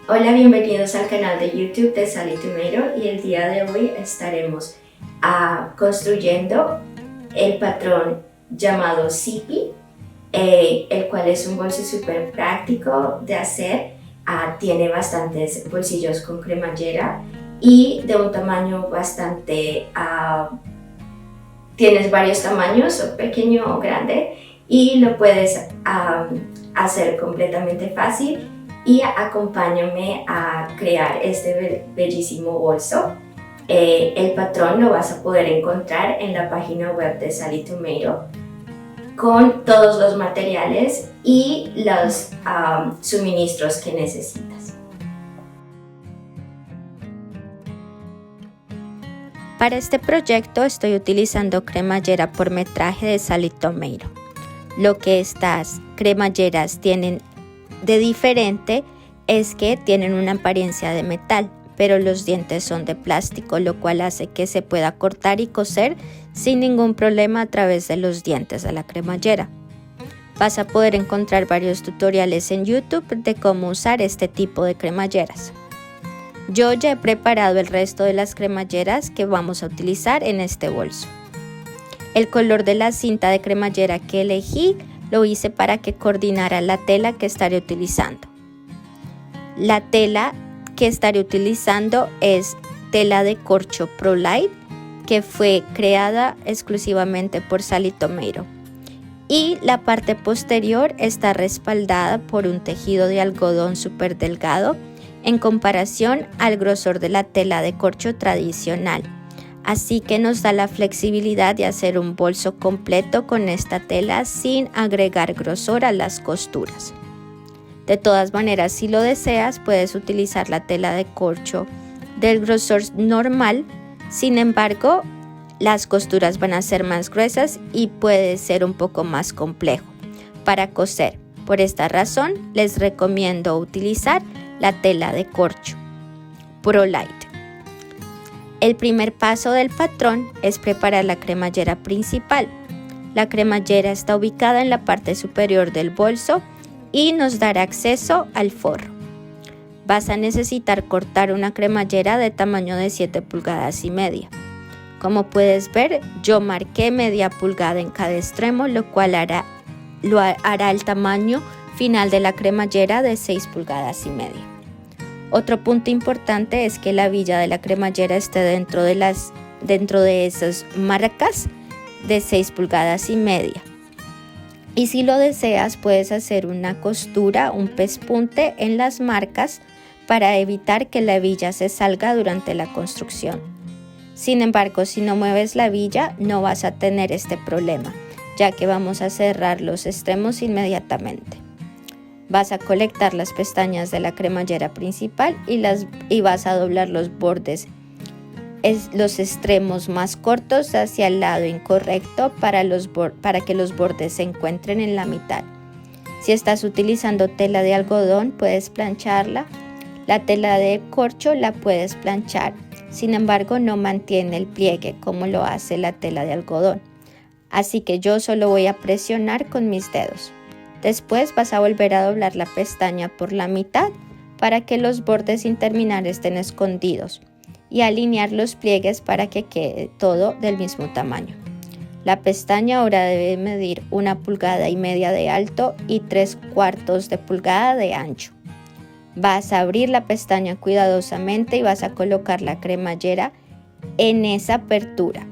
Hola, bienvenidos al canal de YouTube de Sally Tomato y el día de hoy estaremos construyendo el patrón llamado Zippy, el cual es un bolso súper práctico de hacer. Tiene bastantes bolsillos con cremallera y de un tamaño bastante, tienes varios tamaños, pequeño o grande, y lo puedes hacer completamente fácil. Y acompáñame a crear este bellísimo bolso. El patrón lo vas a poder encontrar en la página web de Sally Tomato con todos los materiales y los suministros que necesitas. Para este proyecto estoy utilizando cremallera por metraje de Sally Tomato. Lo que estas cremalleras tienen de diferente es que tienen una apariencia de metal, pero los dientes son de plástico, lo cual hace que se pueda cortar y coser sin ningún problema a través de los dientes de la cremallera. Vas a poder encontrar varios tutoriales en YouTube de cómo usar este tipo de cremalleras. Yo ya he preparado el resto de las cremalleras que vamos a utilizar en este bolso. El color de la cinta de cremallera que elegí lo hice para que coordinara la tela que estaré utilizando. La tela que estaré utilizando es tela de corcho ProLite, que fue creada exclusivamente por Sally Tomato. Y la parte posterior está respaldada por un tejido de algodón súper delgado en comparación al grosor de la tela de corcho tradicional. Así que nos da la flexibilidad de hacer un bolso completo con esta tela sin agregar grosor a las costuras. De todas maneras, si lo deseas, puedes utilizar la tela de corcho del grosor normal. Sin embargo, las costuras van a ser más gruesas y puede ser un poco más complejo para coser. Por esta razón, les recomiendo utilizar la tela de corcho ProLite. El primer paso del patrón es preparar la cremallera principal. La cremallera está ubicada en la parte superior del bolso y nos dará acceso al forro. Vas a necesitar cortar una cremallera de tamaño de 7 pulgadas y media. Como puedes ver, yo marqué media pulgada en cada extremo, lo cual hará el tamaño final de la cremallera de 6 pulgadas y media. Otro punto importante es que la hebilla de la cremallera esté dentro de esas marcas de 6 pulgadas y media. Y si lo deseas, puedes hacer una costura, un pespunte en las marcas para evitar que la hebilla se salga durante la construcción. Sin embargo, si no mueves la hebilla, no vas a tener este problema, ya que vamos a cerrar los extremos inmediatamente. Vas a colectar las pestañas de la cremallera principal y vas a doblar los bordes, los extremos más cortos hacia el lado incorrecto para que los bordes se encuentren en la mitad. Si estás utilizando tela de algodón, puedes plancharla. La tela de corcho la puedes planchar, sin embargo no mantiene el pliegue como lo hace la tela de algodón. Así que yo solo voy a presionar con mis dedos. Después vas a volver a doblar la pestaña por la mitad para que los bordes sin terminar estén escondidos y alinear los pliegues para que quede todo del mismo tamaño. La pestaña ahora debe medir 1,5 pulgadas de alto y 3/4 de pulgada de ancho. Vas a abrir la pestaña cuidadosamente y vas a colocar la cremallera en esa apertura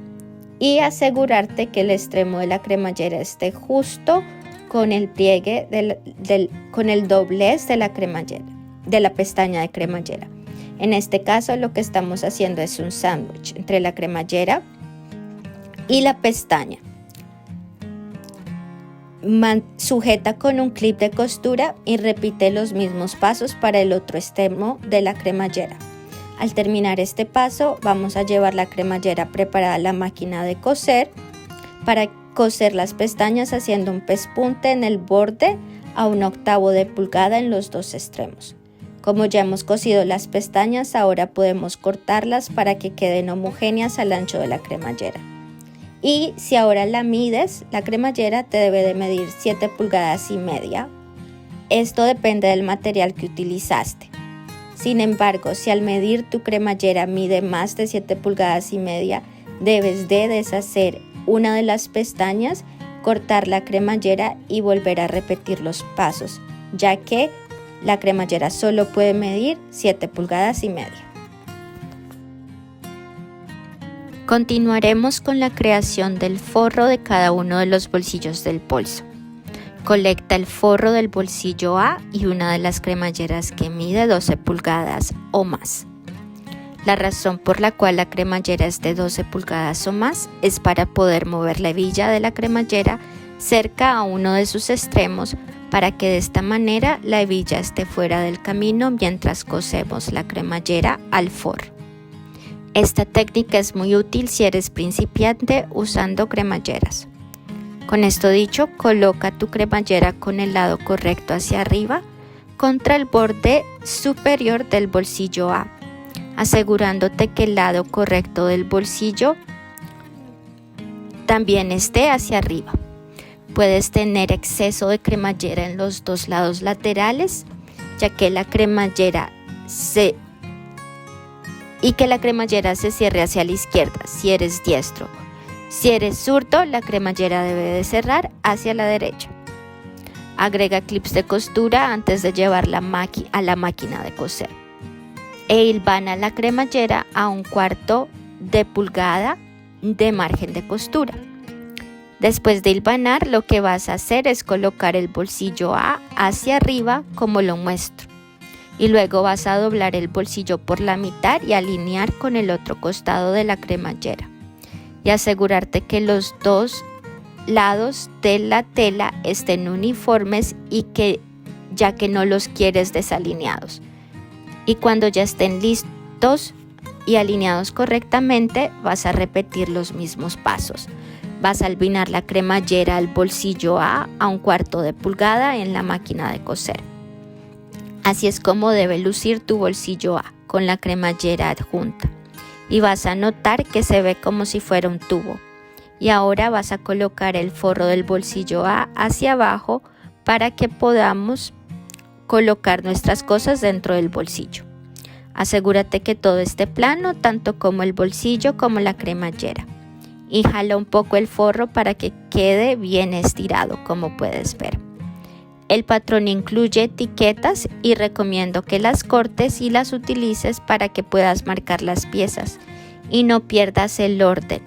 y asegurarte que el extremo de la cremallera esté justo con el pliegue con el doblez de la cremallera, de la pestaña de cremallera. En este caso lo que estamos haciendo es un sándwich entre la cremallera y la pestaña. Sujeta con un clip de costura y repite los mismos pasos para el otro extremo de la cremallera. Al terminar este paso, vamos a llevar la cremallera preparada a la máquina de coser para coser las pestañas haciendo un pespunte en el borde a 1/8 de pulgada en los dos extremos. Como ya hemos cosido las pestañas, ahora podemos cortarlas para que queden homogéneas al ancho de la cremallera. Y si ahora la mides, la cremallera te debe de medir 7 pulgadas y media. Esto depende del material que utilizaste. Sin embargo, si al medir tu cremallera mide más de 7,5 pulgadas, debes de deshacer una de las pestañas, cortar la cremallera y volver a repetir los pasos, ya que la cremallera solo puede medir 7,5 pulgadas. Continuaremos con la creación del forro de cada uno de los bolsillos del bolso. Colecta el forro del bolsillo A y una de las cremalleras que mide 12 pulgadas o más. La razón por la cual la cremallera es de 12 pulgadas o más es para poder mover la hebilla de la cremallera cerca a uno de sus extremos para que de esta manera la hebilla esté fuera del camino mientras cosemos la cremallera al forro. Esta técnica es muy útil si eres principiante usando cremalleras. Con esto dicho, coloca tu cremallera con el lado correcto hacia arriba contra el borde superior del bolsillo A, asegurándote que el lado correcto del bolsillo también esté hacia arriba. Puedes tener exceso de cremallera en los dos lados laterales, ya que la cremallera se cierre hacia la izquierda si eres diestro. Si eres zurdo, la cremallera debe de cerrar hacia la derecha. Agrega clips de costura antes de llevarla a la máquina de coser. E hilvana la cremallera a 1/4 de pulgada de margen de costura. Después de hilvanar, lo que vas a hacer es colocar el bolsillo A hacia arriba como lo muestro. Y luego vas a doblar el bolsillo por la mitad y alinear con el otro costado de la cremallera. Y asegurarte que los dos lados de la tela estén uniformes ya que no los quieres desalineados. Y cuando ya estén listos y alineados correctamente, vas a repetir los mismos pasos. Vas a hilvanar la cremallera al bolsillo A 1/4 de pulgada en la máquina de coser. Así es como debe lucir tu bolsillo A, con la cremallera adjunta. Y vas a notar que se ve como si fuera un tubo. Y ahora vas a colocar el forro del bolsillo A hacia abajo para que podamos colocar nuestras cosas dentro del bolsillo. Asegúrate que todo esté plano, tanto como el bolsillo como la cremallera. Y jala un poco el forro para que quede bien estirado, como puedes ver. El patrón incluye etiquetas y recomiendo que las cortes y las utilices para que puedas marcar las piezas y no pierdas el orden.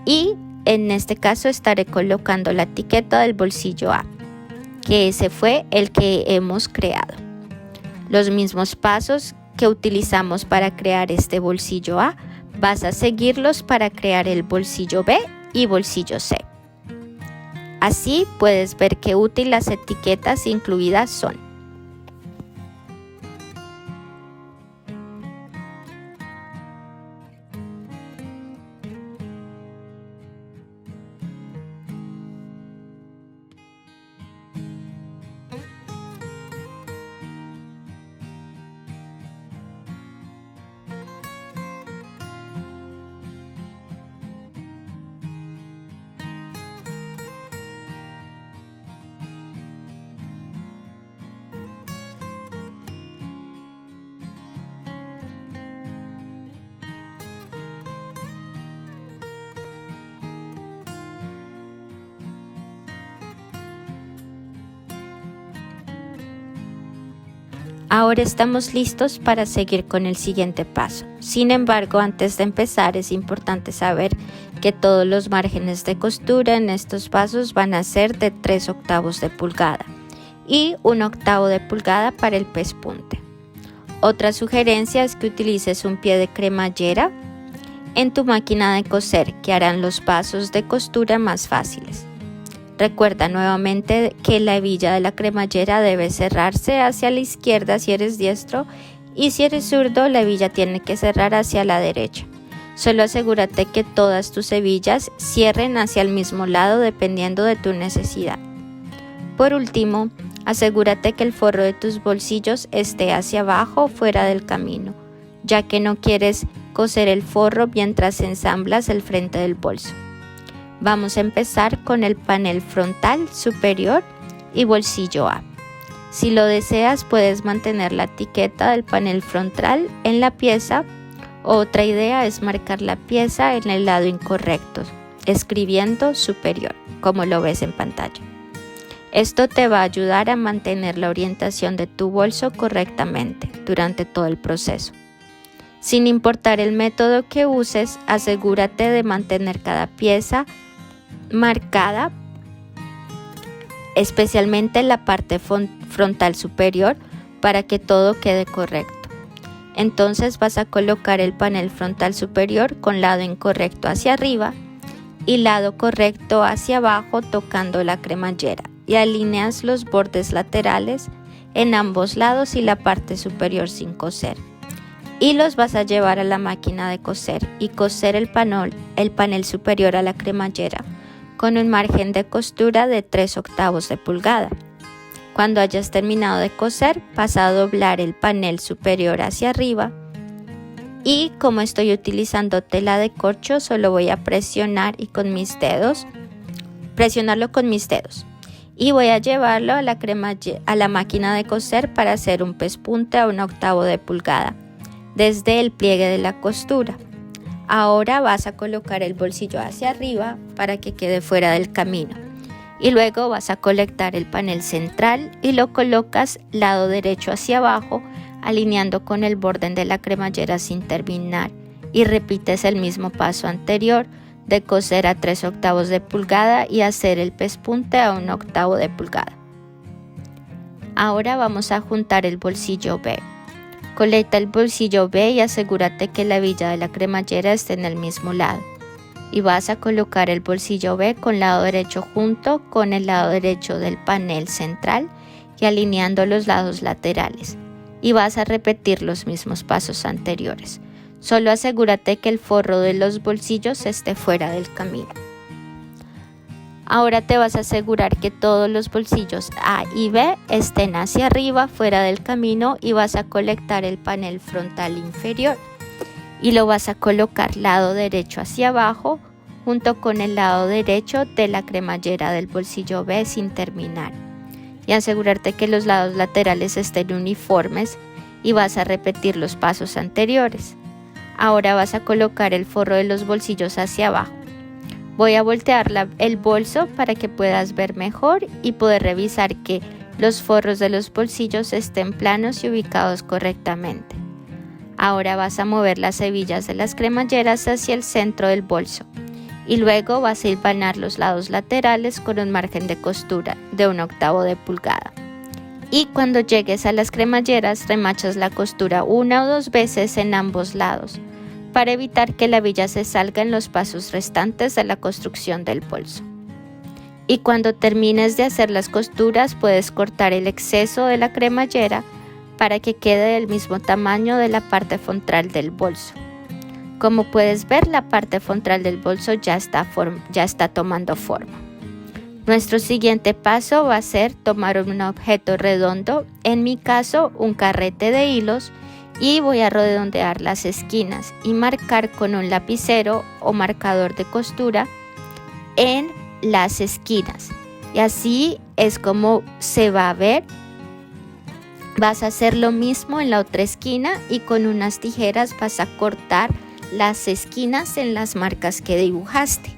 Y en este caso estaré colocando la etiqueta del bolsillo A, que ese fue el que hemos creado. Los mismos pasos que utilizamos para crear este bolsillo A, vas a seguirlos para crear el bolsillo B y bolsillo C. Así puedes ver qué útil las etiquetas incluidas son. Ahora estamos listos para seguir con el siguiente paso. Sin embargo, antes de empezar es importante saber que todos los márgenes de costura en estos pasos van a ser de 3/8 de pulgada y 1/8 de pulgada para el pespunte. Otra sugerencia es que utilices un pie de cremallera en tu máquina de coser, que harán los pasos de costura más fáciles. Recuerda nuevamente que la hebilla de la cremallera debe cerrarse hacia la izquierda si eres diestro, y si eres zurdo la hebilla tiene que cerrar hacia la derecha. Solo asegúrate que todas tus hebillas cierren hacia el mismo lado dependiendo de tu necesidad. Por último, asegúrate que el forro de tus bolsillos esté hacia abajo, fuera del camino, ya que no quieres coser el forro mientras ensamblas el frente del bolso. Vamos a empezar con el panel frontal superior y bolsillo A. Si lo deseas, puedes mantener la etiqueta del panel frontal en la pieza. Otra idea es marcar la pieza en el lado incorrecto, escribiendo superior, como lo ves en pantalla. Esto te va a ayudar a mantener la orientación de tu bolso correctamente durante todo el proceso. Sin importar el método que uses, asegúrate de mantener cada pieza marcada, especialmente la parte frontal superior, para que todo quede correcto. Entonces vas a colocar el panel frontal superior con lado incorrecto hacia arriba y lado correcto hacia abajo, tocando la cremallera, y alineas los bordes laterales en ambos lados y la parte superior sin coser. Y los vas a llevar a la máquina de coser y coser el panel superior a la cremallera con un margen de costura de 3/8 de pulgada. Cuando hayas terminado de coser, vas a doblar el panel superior hacia arriba, y como estoy utilizando tela de corcho, solo voy a presionarlo con mis dedos y voy a llevarlo a la máquina de coser para hacer un pespunte a 1/8 de pulgada desde el pliegue de la costura. Ahora vas a colocar el bolsillo hacia arriba para que quede fuera del camino, y luego vas a colectar el panel central y lo colocas lado derecho hacia abajo, alineando con el borde de la cremallera sin terminar, y repites el mismo paso anterior de coser a 3/8 de pulgada y hacer el pespunte a 1/8 de pulgada. Ahora vamos a juntar el bolsillo B. Colecta el bolsillo B y asegúrate que la hebilla de la cremallera esté en el mismo lado. Y vas a colocar el bolsillo B con lado derecho junto con el lado derecho del panel central y alineando los lados laterales. Y vas a repetir los mismos pasos anteriores. Solo asegúrate que el forro de los bolsillos esté fuera del camino. Ahora te vas a asegurar que todos los bolsillos A y B estén hacia arriba, fuera del camino, y vas a colectar el panel frontal inferior y lo vas a colocar lado derecho hacia abajo junto con el lado derecho de la cremallera del bolsillo B sin terminar, y asegurarte que los lados laterales estén uniformes, y vas a repetir los pasos anteriores. Ahora vas a colocar el forro de los bolsillos hacia abajo. Voy a voltear el bolso para que puedas ver mejor y poder revisar que los forros de los bolsillos estén planos y ubicados correctamente. Ahora vas a mover las hebillas de las cremalleras hacia el centro del bolso y luego vas a hilvanar los lados laterales con un margen de costura de 1/8 de pulgada. Y cuando llegues a las cremalleras, remachas la costura 1 o 2 veces en ambos lados, para evitar que la hebilla se salga en los pasos restantes de la construcción del bolso. Y cuando termines de hacer las costuras, puedes cortar el exceso de la cremallera para que quede del mismo tamaño de la parte frontal del bolso. Como puedes ver, la parte frontal del bolso ya está tomando forma. Nuestro siguiente paso va a ser tomar un objeto redondo, en mi caso un carrete de hilos, y voy a redondear las esquinas y marcar con un lapicero o marcador de costura en las esquinas, y así es como se va a ver. Vas a hacer lo mismo en la otra esquina y con unas tijeras vas a cortar las esquinas en las marcas que dibujaste,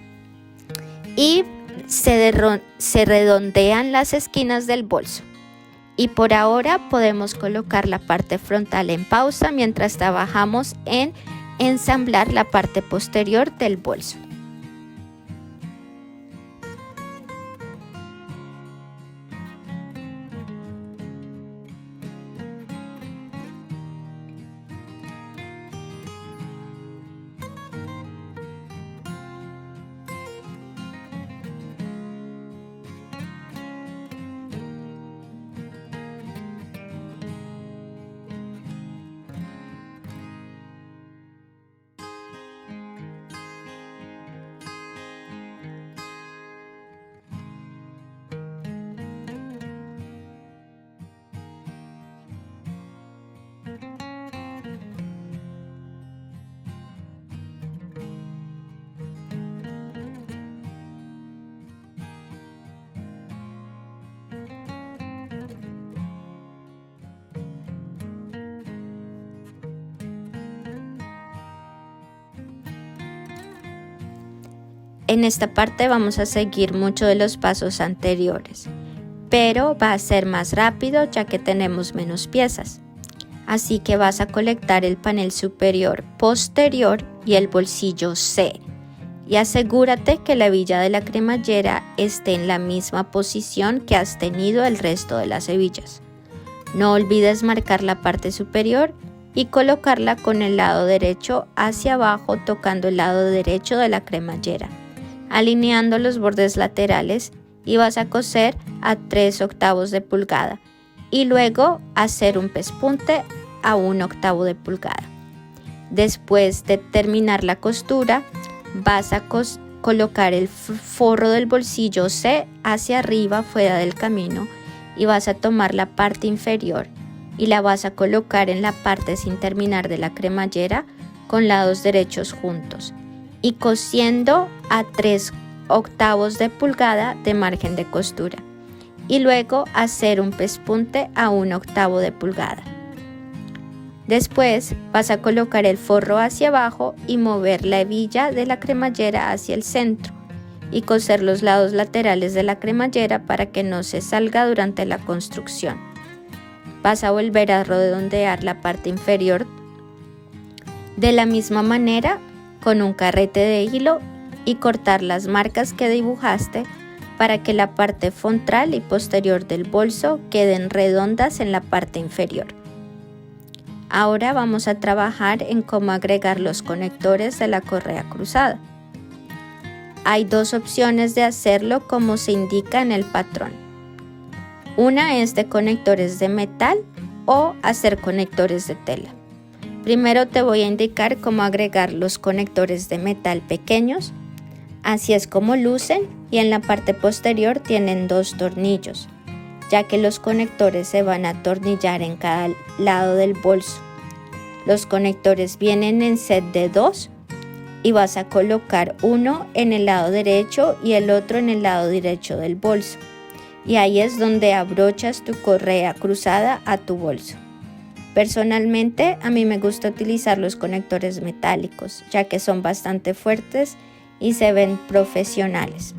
y se redondean las esquinas del bolso. Y por ahora podemos colocar la parte frontal en pausa mientras trabajamos en ensamblar la parte posterior del bolso. En esta parte vamos a seguir muchos de los pasos anteriores, pero va a ser más rápido ya que tenemos menos piezas. Así que vas a colectar el panel superior, posterior y el bolsillo C. Y asegúrate que la hebilla de la cremallera esté en la misma posición que has tenido el resto de las hebillas. No olvides marcar la parte superior y colocarla con el lado derecho hacia abajo tocando el lado derecho de la cremallera, alineando los bordes laterales, y vas a coser a 3/8 de pulgada y luego hacer un pespunte a 1/8 de pulgada. Después de terminar la costura, vas a colocar el forro del bolsillo C hacia arriba fuera del camino y vas a tomar la parte inferior y la vas a colocar en la parte sin terminar de la cremallera con lados derechos juntos y cosiendo a 3/8 de pulgada de margen de costura y luego hacer un pespunte a 1/8 de pulgada. Después vas a colocar el forro hacia abajo y mover la hebilla de la cremallera hacia el centro y coser los lados laterales de la cremallera para que no se salga durante la construcción. Vas a volver a redondear la parte inferior de la misma manera con un carrete de hilo y cortar las marcas que dibujaste para que la parte frontal y posterior del bolso queden redondas en la parte inferior. Ahora vamos a trabajar en cómo agregar los conectores de la correa cruzada. Hay dos opciones de hacerlo como se indica en el patrón. Una es de conectores de metal o hacer conectores de tela. Primero te voy a indicar cómo agregar los conectores de metal pequeños. Así es como lucen y en la parte posterior tienen 2 tornillos, ya que los conectores se van a atornillar en cada lado del bolso. Los conectores vienen en set de 2 y vas a colocar uno en el lado derecho y el otro en el lado derecho del bolso. Y ahí es donde abrochas tu correa cruzada a tu bolso. Personalmente, a mí me gusta utilizar los conectores metálicos, ya que son bastante fuertes y se ven profesionales.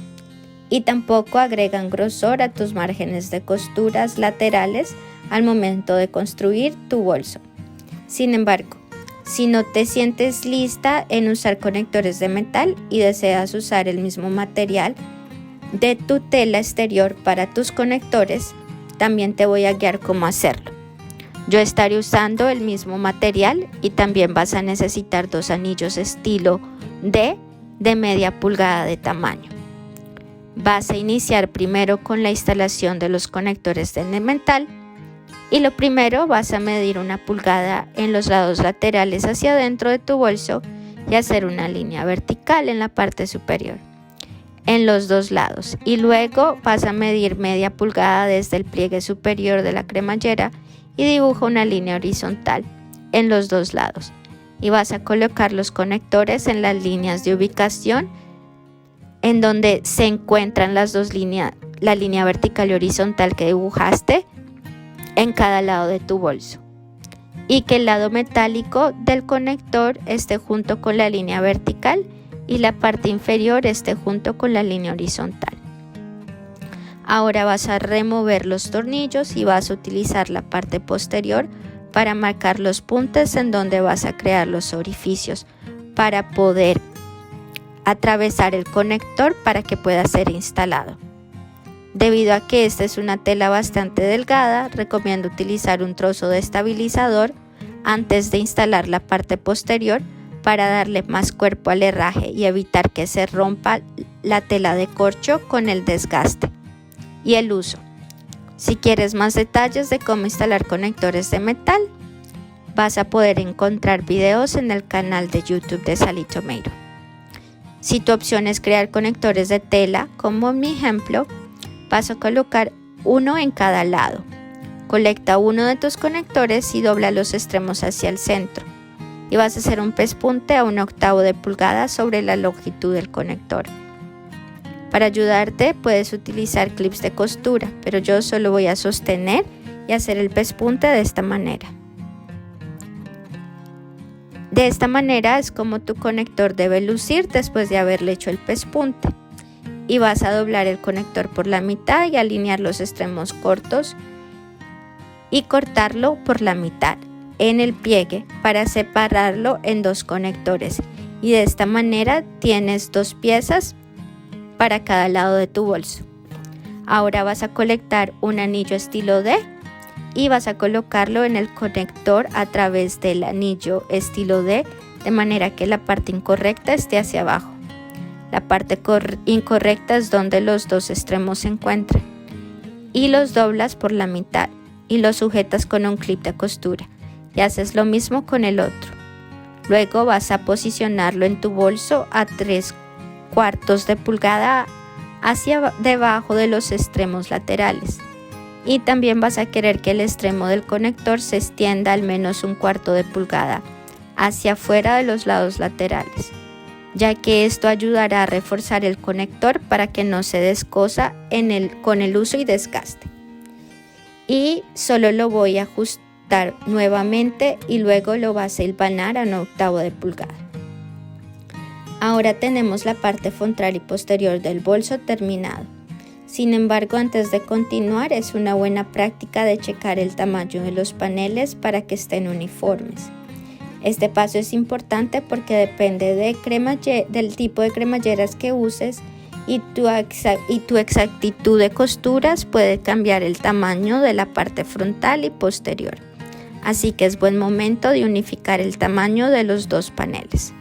Y tampoco agregan grosor a tus márgenes de costuras laterales al momento de construir tu bolso. Sin embargo, si no te sientes lista en usar conectores de metal y deseas usar el mismo material de tu tela exterior para tus conectores, también te voy a guiar cómo hacerlo. Yo estaré usando el mismo material y también vas a necesitar 2 anillos estilo D de media pulgada de tamaño. Vas a iniciar primero con la instalación de los conectores de metal y lo primero vas a medir 1 pulgada en los lados laterales hacia adentro de tu bolso y hacer una línea vertical en la parte superior en los 2 lados, y luego vas a medir media pulgada desde el pliegue superior de la cremallera y dibuja una línea horizontal en los 2 lados y vas a colocar los conectores en las líneas de ubicación en donde se encuentran las 2 líneas, la línea vertical y horizontal que dibujaste en cada lado de tu bolso, y que el lado metálico del conector esté junto con la línea vertical y la parte inferior esté junto con la línea horizontal. Ahora vas a remover los tornillos y vas a utilizar la parte posterior para marcar los puntos en donde vas a crear los orificios para poder atravesar el conector para que pueda ser instalado. Debido a que esta es una tela bastante delgada, recomiendo utilizar un trozo de estabilizador antes de instalar la parte posterior para darle más cuerpo al herraje y evitar que se rompa la tela de corcho con el desgaste y el uso. Si quieres más detalles de cómo instalar conectores de metal, vas a poder encontrar videos en el canal de YouTube de Sally Tomato. Si tu opción es crear conectores de tela, como en mi ejemplo, vas a colocar uno en cada lado. Colecta uno de tus conectores y dobla los extremos hacia el centro. Y vas a hacer un pespunte a 1/8 de pulgada sobre la longitud del conector. Para ayudarte puedes utilizar clips de costura, pero yo solo voy a sostener y hacer el pespunte de esta manera. De esta manera es como tu conector debe lucir después de haberle hecho el pespunte. Y vas a doblar el conector por la mitad y alinear los extremos cortos y cortarlo por la mitad en el pliegue para separarlo en dos conectores. Y de esta manera tienes dos piezas para cada lado de tu bolso. Ahora vas a colectar un anillo estilo D y vas a colocarlo en el conector a través del anillo estilo D, de manera que la parte incorrecta esté hacia abajo. La parte incorrecta es donde los dos extremos se encuentran. Y los doblas por la mitad y los sujetas con un clip de costura. Y haces lo mismo con el otro. Luego vas a posicionarlo en tu bolso a 3/4 de pulgada hacia debajo de los extremos laterales. Y también vas a querer que el extremo del conector se extienda al menos 1/4 de pulgada hacia afuera de los lados laterales, ya que esto ayudará a reforzar el conector para que no se descosa con el uso y desgaste. Y solo lo voy a ajustar nuevamente y luego lo vas a hilvanar a 1/8 de pulgada. Ahora tenemos la parte frontal y posterior del bolso terminado. Sin embargo, antes de continuar, es una buena práctica de checar el tamaño de los paneles para que estén uniformes. Este paso es importante porque depende del tipo de cremalleras que uses y tu exactitud de costuras puede cambiar el tamaño de la parte frontal y posterior. Así que es buen momento de unificar el tamaño de los dos paneles.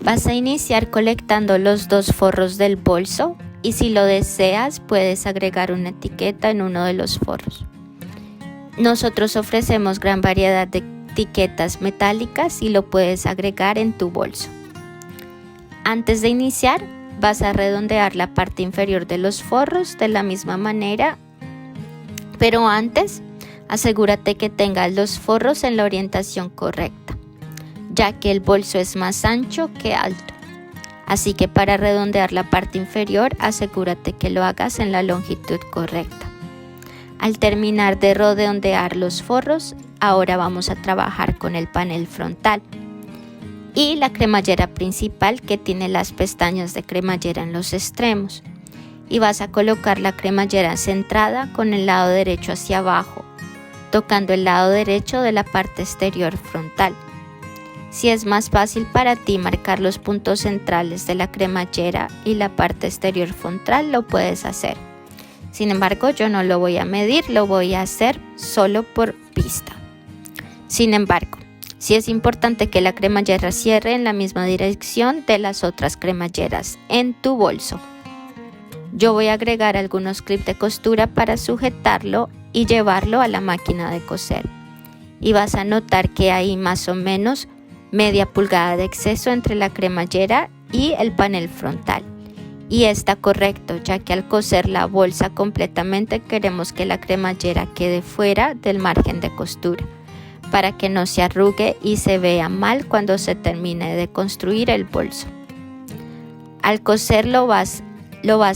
Vas a iniciar colectando los dos forros del bolso y si lo deseas puedes agregar una etiqueta en uno de los forros. Nosotros ofrecemos gran variedad de etiquetas metálicas y lo puedes agregar en tu bolso. Antes de iniciar vas a redondear la parte inferior de los forros de la misma manera, pero antes asegúrate que tengas los forros en la orientación correcta, ya que el bolso es más ancho que alto. Así que para redondear la parte inferior, asegúrate que lo hagas en la longitud correcta. Al terminar de redondear los forros, ahora vamos a trabajar con el panel frontal y la cremallera principal que tiene las pestañas de cremallera en los extremos. Y vas a colocar la cremallera centrada con el lado derecho hacia abajo, tocando el lado derecho de la parte exterior frontal. Si es más fácil para ti marcar los puntos centrales de la cremallera y la parte exterior frontal, lo puedes hacer. Sin embargo, yo no lo voy a medir, lo voy a hacer solo por vista. Sin embargo, sí es importante que la cremallera cierre en la misma dirección de las otras cremalleras en tu bolso. Yo voy a agregar algunos clips de costura para sujetarlo y llevarlo a la máquina de coser. y vas a notar que hay más o menos media pulgada de exceso entre la cremallera y el panel frontal. Y está correcto, ya que al coser la bolsa completamente queremos que la cremallera quede fuera del margen de costura, para que no se arrugue y se vea mal cuando se termine de construir el bolso. Al coser lo vas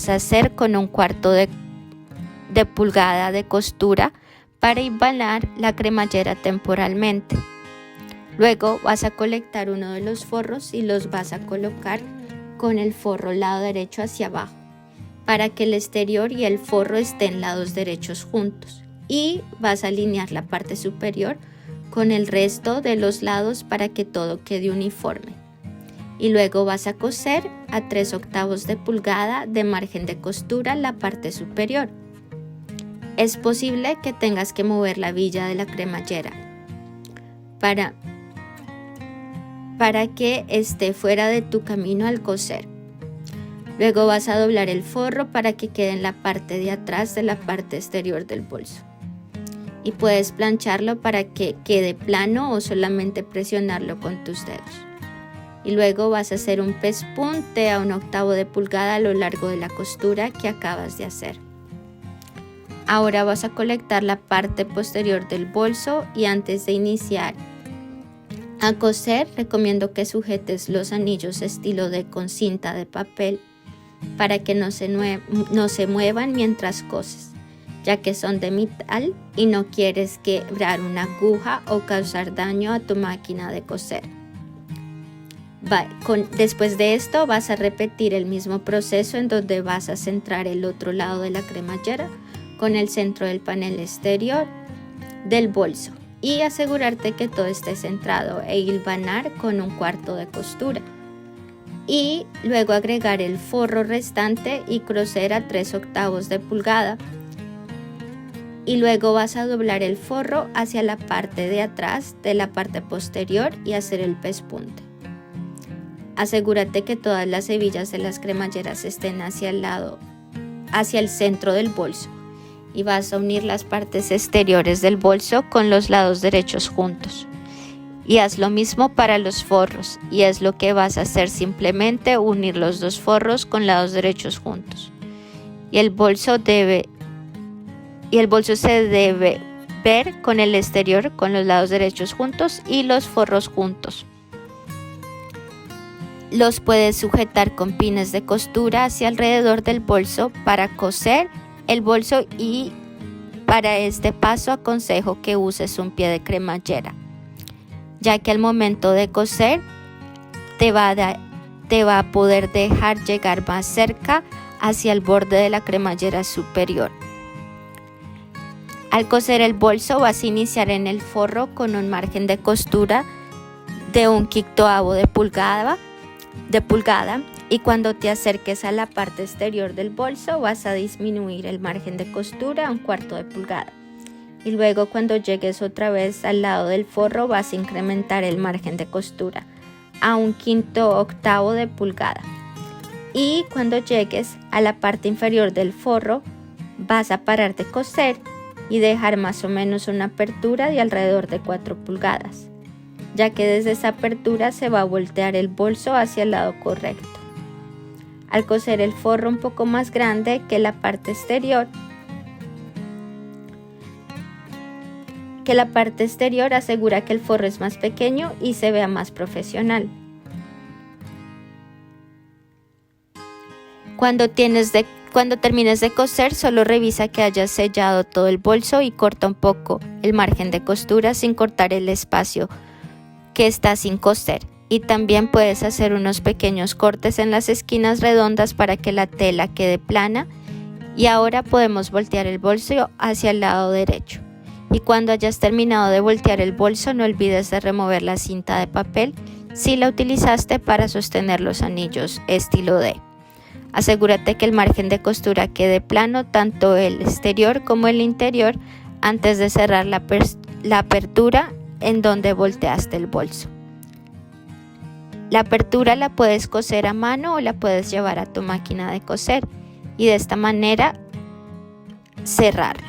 a hacer con 1/4 de pulgada de costura para hilvanar la cremallera temporalmente. Luego vas a colectar uno de los forros y los vas a colocar con el forro lado derecho hacia abajo, para que el exterior y el forro estén lados derechos juntos, y vas a alinear la parte superior con el resto de los lados para que todo quede uniforme. Y luego vas a coser a 3/8 de pulgada de margen de costura la parte superior. Es posible que tengas que mover la villa de la cremallera para que esté fuera de tu camino al coser. Luego vas a doblar el forro para que quede en la parte de atrás de la parte exterior del bolso. Y puedes plancharlo para que quede plano o solamente presionarlo con tus dedos. Y luego vas a hacer un pespunte a 1/8 de pulgada a lo largo de la costura que acabas de hacer. Ahora vas a colectar la parte posterior del bolso y antes de iniciar a coser recomiendo que sujetes los anillos estilo D con cinta de papel para que no se muevan mientras coses, ya que son de metal y no quieres quebrar una aguja o causar daño a tu máquina de coser. Después de esto vas a repetir el mismo proceso en donde vas a centrar el otro lado de la cremallera con el centro del panel exterior del bolso y asegurarte que todo esté centrado e hilvanar con 1/4 de costura. Y luego agregar el forro restante y coser a 3/8 de pulgada. Y luego vas a doblar el forro hacia la parte de atrás de la parte posterior y hacer el pespunte. Asegúrate que todas las hebillas de las cremalleras estén hacia el centro del bolso. Y vas a unir las partes exteriores del bolso con los lados derechos juntos. Y haz lo mismo para los forros, y es lo que vas a hacer, simplemente unir los dos forros con lados derechos juntos. Y el bolso se debe ver con el exterior con los lados derechos juntos y los forros juntos. Los puedes sujetar con pines de costura hacia alrededor del bolso para coser el bolso, y para este paso aconsejo que uses un pie de cremallera, ya que al momento de coser te va a poder dejar llegar más cerca hacia el borde de la cremallera superior. Al coser el bolso vas a iniciar en el forro con un margen de costura de 1/5 de pulgada, y cuando te acerques a la parte exterior del bolso vas a disminuir el margen de costura a 1/4 de pulgada. Y luego cuando llegues otra vez al lado del forro vas a incrementar el margen de costura a 1/5 de pulgada. Y cuando llegues a la parte inferior del forro vas a parar de coser y dejar más o menos una apertura de alrededor de 4 pulgadas, ya que desde esa apertura se va a voltear el bolso hacia el lado correcto. Al coser el forro un poco más grande que la parte exterior, asegura que el forro es más pequeño y se vea más profesional. Cuando termines de coser, solo revisa que hayas sellado todo el bolso y corta un poco el margen de costura sin cortar el espacio que está sin coser. Y también puedes hacer unos pequeños cortes en las esquinas redondas para que la tela quede plana. Y ahora podemos voltear el bolso hacia el lado derecho. Y cuando hayas terminado de voltear el bolso, no olvides de remover la cinta de papel si la utilizaste para sostener los anillos estilo D. Asegúrate que el margen de costura quede plano, tanto el exterior como el interior, antes de cerrar la apertura en donde volteaste el bolso. La apertura la puedes coser a mano o la puedes llevar a tu máquina de coser y de esta manera cerrarlo.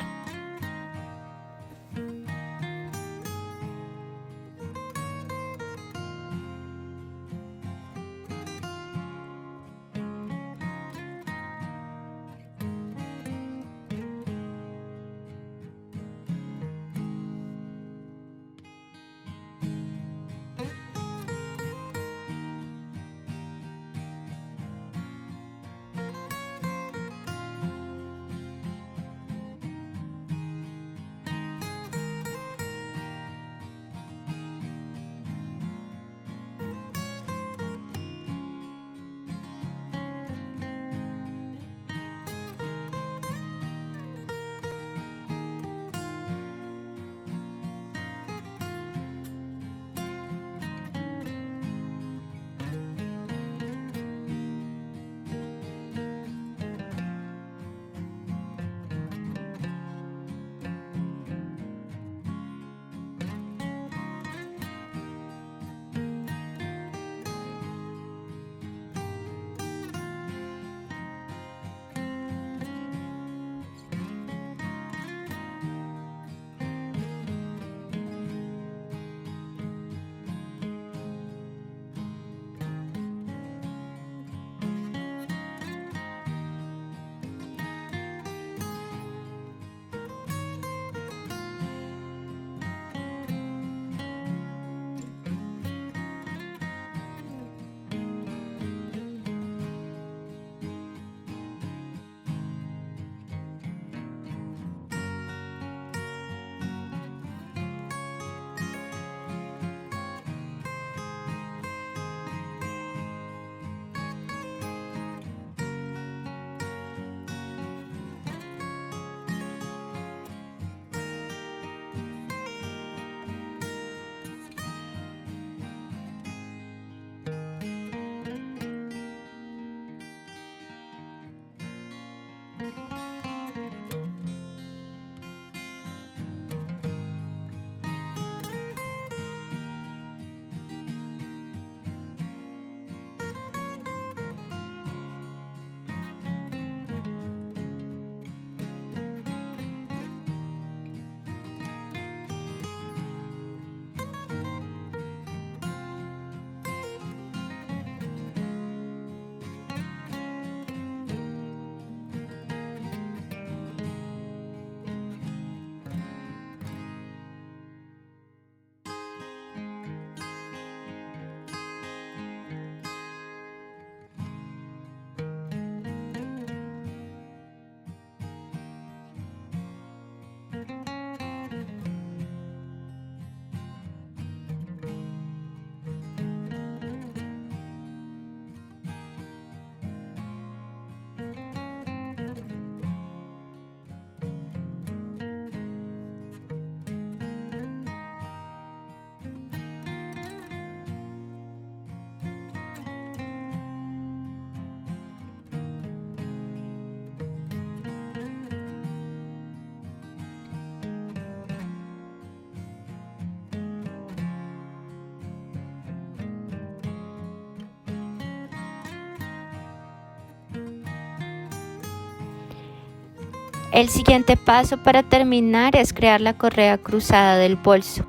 El siguiente paso para terminar es crear la correa cruzada del bolso.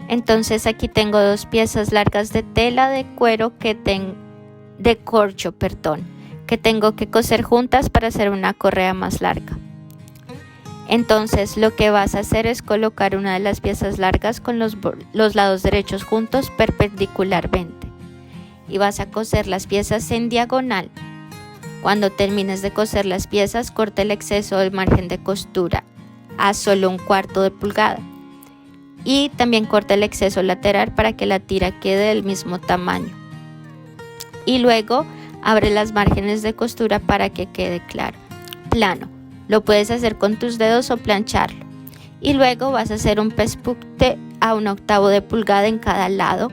Entonces aquí tengo 2 piezas largas de tela de cuero de corcho, que tengo que coser juntas para hacer una correa más larga. Entonces lo que vas a hacer es colocar una de las piezas largas con los lados derechos juntos perpendicularmente y vas a coser las piezas en diagonal. Cuando termines de coser las piezas, corta el exceso del margen de costura a solo 1/4 de pulgada y también corta el exceso lateral para que la tira quede del mismo tamaño. Y luego abre las márgenes de costura para que quede plano. Lo puedes hacer con tus dedos o plancharlo. Y luego vas a hacer un pespunte a 1/8 de pulgada en cada lado,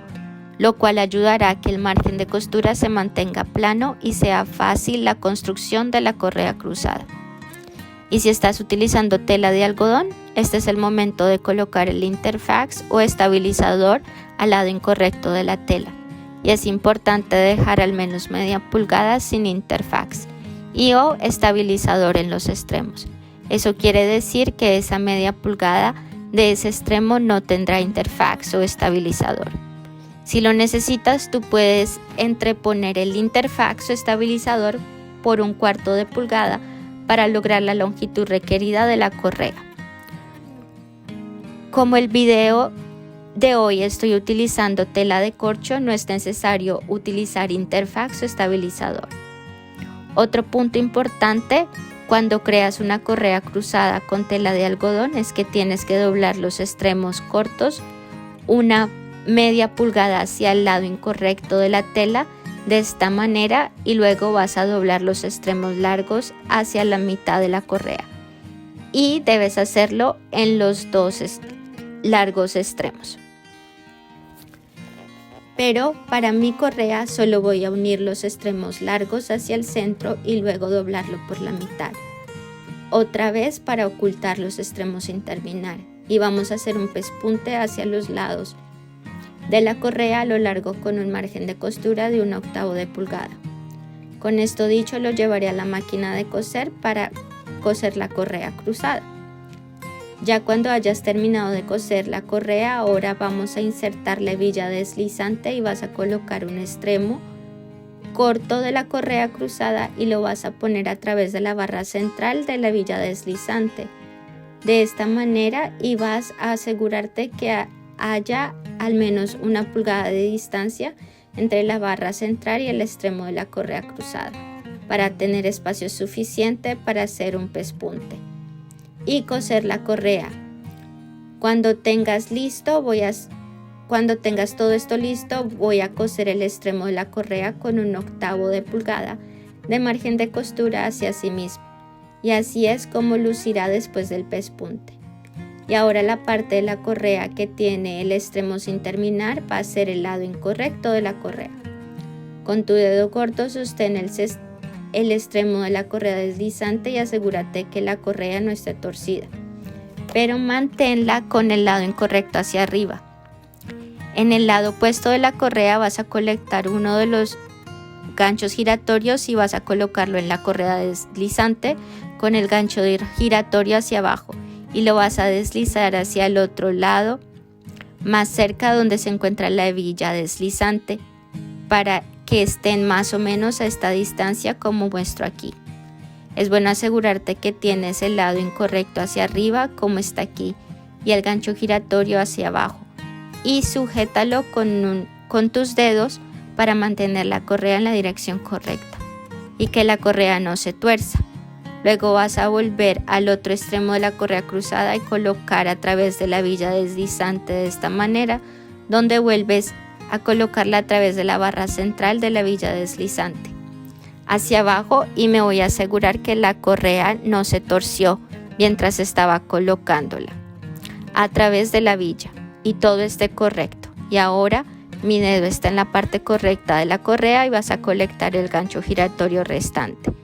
lo cual ayudará a que el margen de costura se mantenga plano y sea fácil la construcción de la correa cruzada. Y si estás utilizando tela de algodón, este es el momento de colocar el interfax o estabilizador al lado incorrecto de la tela. Y es importante dejar al menos media pulgada sin interfax o estabilizador en los extremos. Eso quiere decir que esa media pulgada de ese extremo no tendrá interfax o estabilizador. Si lo necesitas, tú puedes entreponer el interfax o estabilizador por 1/4 de pulgada para lograr la longitud requerida de la correa. Como el video de hoy estoy utilizando tela de corcho, no es necesario utilizar interfax o estabilizador. Otro punto importante cuando creas una correa cruzada con tela de algodón es que tienes que doblar los extremos cortos una media pulgada hacia el lado incorrecto de la tela de esta manera y luego vas a doblar los extremos largos hacia la mitad de la correa y debes hacerlo en los 2 largos extremos. Pero para mi correa solo voy a unir los extremos largos hacia el centro y luego doblarlo por la mitad. Otra vez para ocultar los extremos sin terminar y vamos a hacer un pespunte hacia los lados de la correa a lo largo con un margen de costura de 1/8 de pulgada. Con esto dicho, lo llevaré a la máquina de coser para coser la correa cruzada. Ya cuando hayas terminado de coser la correa, ahora vamos a insertar la hebilla deslizante y vas a colocar un extremo corto de la correa cruzada y lo vas a poner a través de la barra central de la hebilla deslizante. De esta manera y vas a asegurarte que haya al menos 1 pulgada de distancia entre la barra central y el extremo de la correa cruzada para tener espacio suficiente para hacer un pespunte y coser la correa. Cuando tengas todo esto listo, voy a coser el extremo de la correa con 1/8 de pulgada de margen de costura hacia sí mismo y así es como lucirá después del pespunte. Y ahora la parte de la correa que tiene el extremo sin terminar va a ser el lado incorrecto de la correa. Con tu dedo corto sostén el extremo de la correa deslizante y asegúrate que la correa no esté torcida, pero manténla con el lado incorrecto hacia arriba. En el lado opuesto de la correa vas a colectar uno de los ganchos giratorios y vas a colocarlo en la correa deslizante con el gancho giratorio hacia abajo y lo vas a deslizar hacia el otro lado más cerca donde se encuentra la hebilla deslizante para que estén más o menos a esta distancia como muestro aquí. Es bueno asegurarte que tienes el lado incorrecto hacia arriba como está aquí y el gancho giratorio hacia abajo y sujétalo con tus dedos para mantener la correa en la dirección correcta y que la correa no se tuerza. Luego vas a volver al otro extremo de la correa cruzada y colocar a través de la hebilla deslizante de esta manera, donde vuelves a colocarla a través de la barra central de la hebilla deslizante hacia abajo y me voy a asegurar que la correa no se torció mientras estaba colocándola a través de la hebilla y todo esté correcto. Y ahora mi dedo está en la parte correcta de la correa y vas a colectar el gancho giratorio restante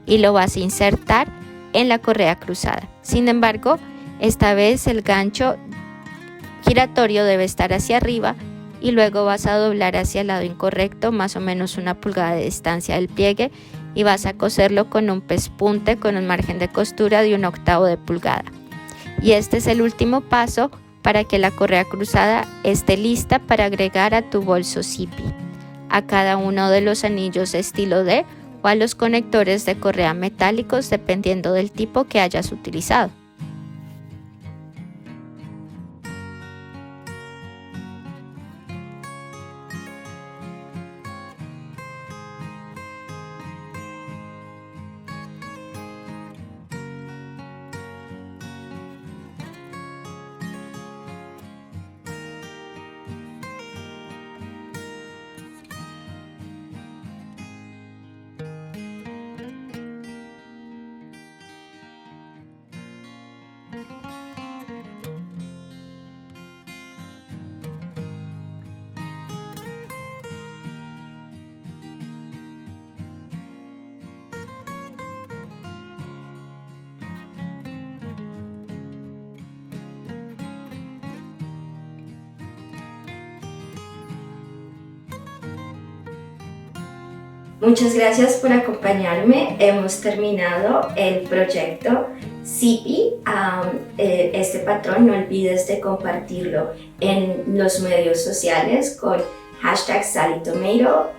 y lo vas a insertar en la correa cruzada. Sin embargo, esta vez el gancho giratorio debe estar hacia arriba y luego vas a doblar hacia el lado incorrecto más o menos 1 pulgada de distancia del pliegue y vas a coserlo con un pespunte con un margen de costura de 1/8 de pulgada. Y este es el último paso para que la correa cruzada esté lista para agregar a tu bolso zippy, a cada uno de los anillos estilo D o a los conectores de correa metálicos dependiendo del tipo que hayas utilizado. Muchas gracias por acompañarme. Hemos terminado el proyecto zippy. Este patrón no olvides de compartirlo en los medios sociales con #SallyTomato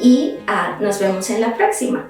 y nos vemos en la próxima.